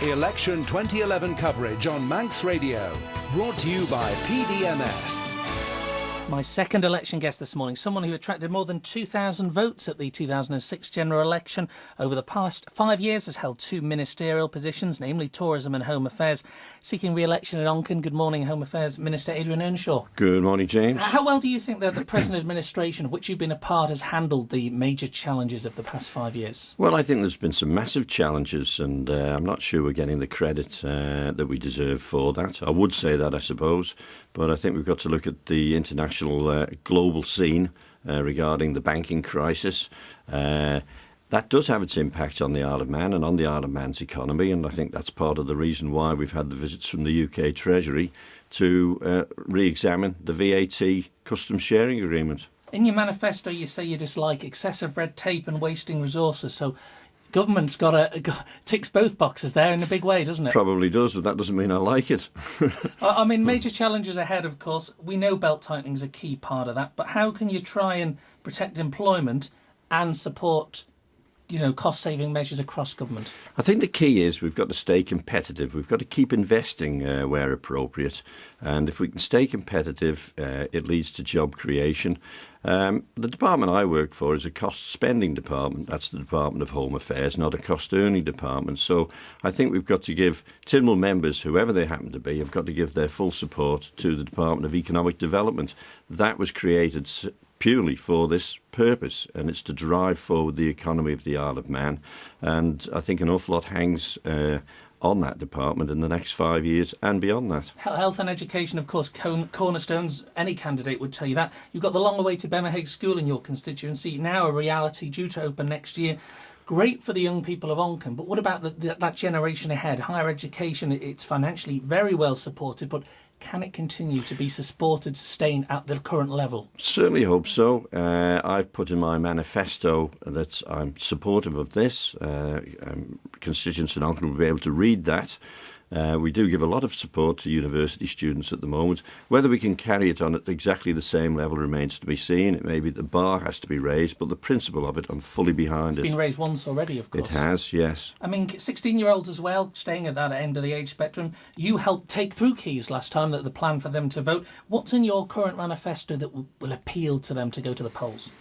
Election 2011 coverage on Manx Radio. Brought to you by PDMS. My second election guest this morning, someone who attracted more than 2,000 votes at the 2006 general election. Over the past 5 years has held two ministerial positions, namely Tourism and Home Affairs. Seeking re-election at Onchan. Good morning, Home Affairs Minister Adrian Earnshaw. Good morning, James. How well do you think that the present administration, of which you've been a part, has handled the major challenges of the past 5 years? Well, I think there's been some massive challenges, and I'm not sure we're getting the credit that we deserve for that. I would say that, I suppose, but I think we've got to look at the international global scene regarding the banking crisis. That does have its impact on the Isle of Man and on the Isle of Man's economy, and I think that's part of the reason why we've had the visits from the UK Treasury to re-examine the VAT customs sharing agreement. In your manifesto, you say you dislike excessive red tape and wasting resources, so government's ticks both boxes there in a big way, doesn't it? Probably does, but that doesn't mean I like it. I mean, major challenges ahead, of course. We know belt tightening is a key part of that, but how can you try and protect employment and support, cost-saving measures across government? I think the key is we've got to stay competitive. We've got to keep investing where appropriate. And if we can stay competitive, it leads to job creation. The department I work for is a cost-spending department. That's the Department of Home Affairs, not a cost-earning department. So I think we've got to give Tynwald members, whoever they happen to be, have got to give their full support to the Department of Economic Development. That was created purely for this purpose, and it's to drive forward the economy of the Isle of Man. And I think an awful lot hangs on that department in the next 5 years and beyond that. Health and education, of course, cornerstones. Any candidate would tell you that. You've got the long-awaited Bemmerhague School in your constituency, now a reality, due to open next year. Great for the young people of Onchan, but what about that generation ahead? Higher education, it's financially very well supported, but can it continue to be supported, sustained at the current level? Certainly hope so. I've put in my manifesto that I'm supportive of this. Constituents in Onchan will be able to read that. We do give a lot of support to university students at the moment. Whether we can carry it on at exactly the same level remains to be seen. It may be the bar has to be raised, but the principle of it, I'm fully behind it. It's been raised once already, of course. It has, yes. I mean, 16-year-olds as well, staying at that end of the age spectrum. You helped take through Keys last time, that the plan for them to vote. What's in your current manifesto that will appeal to them to go to the polls?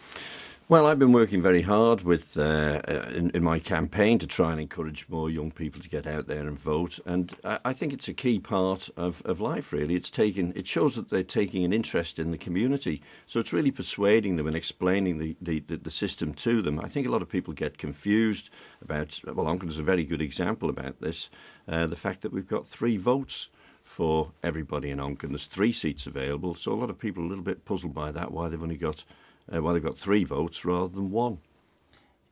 Well, I've been working very hard with in my campaign to try and encourage more young people to get out there and vote, and I think it's a key part of life, really. It shows that they're taking an interest in the community, so it's really persuading them and explaining the system to them. I think a lot of people get confused about, well, Onchan is a very good example about this, the fact that we've got 3 votes for everybody in Onchan. There's 3 seats available, so a lot of people are a little bit puzzled by that, why they've got 3 votes rather than 1.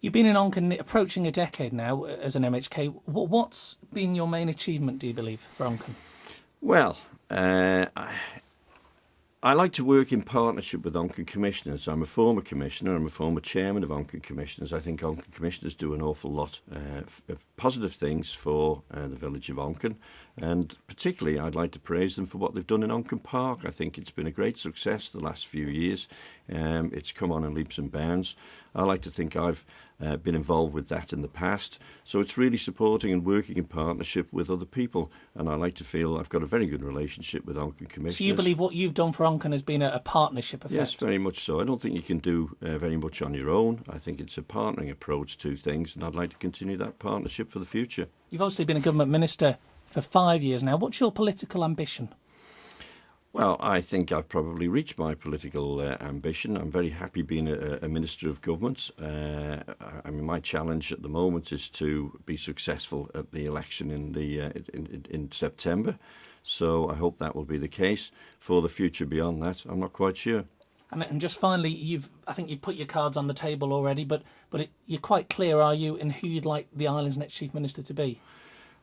You've been in Onchan approaching a decade now as an MHK. What's been your main achievement, do you believe, for Onchan? Well, I like to work in partnership with Onchan Commissioners. I'm a former Commissioner. I'm a former Chairman of Onchan Commissioners. I think Onchan Commissioners do an awful lot of positive things for the village of Onchan. And particularly, I'd like to praise them for what they've done in Onchan Park. I think it's been a great success the last few years. It's come on in leaps and bounds. I like to think I've been involved with that in the past. So it's really supporting and working in partnership with other people. And I like to feel I've got a very good relationship with Onchan Commissioners. So you believe what you've done for Onchan has been a partnership effect? Yes, very much so. I don't think you can do very much on your own. I think it's a partnering approach to things, and I'd like to continue that partnership for the future. You've obviously been a government minister for 5 years now. What's your political ambition? Well, I think I've probably reached my political ambition. I'm very happy being a Minister of Government. I mean, my challenge at the moment is to be successful at the election in September. So I hope that will be the case. For the future beyond that, I'm not quite sure. And just finally, I think you've put your cards on the table already, but you're quite clear, are you, in who you'd like the island's next Chief Minister to be?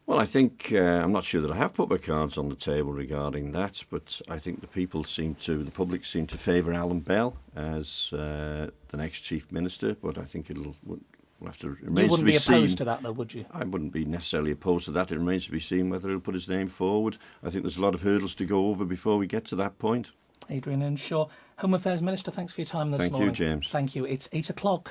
Well, I think I'm not sure that I have put my cards on the table regarding that, but I think the public seem to favour Alan Bell as the next Chief Minister. But I think we'll have to remain to be seen. You wouldn't be opposed to that, though, would you? I wouldn't be necessarily opposed to that. It remains to be seen whether he'll put his name forward. I think there's a lot of hurdles to go over before we get to that point. Adrian Earnshaw, Home Affairs Minister, thanks for your time this morning. Thank you, James. Thank you. It's 8 o'clock.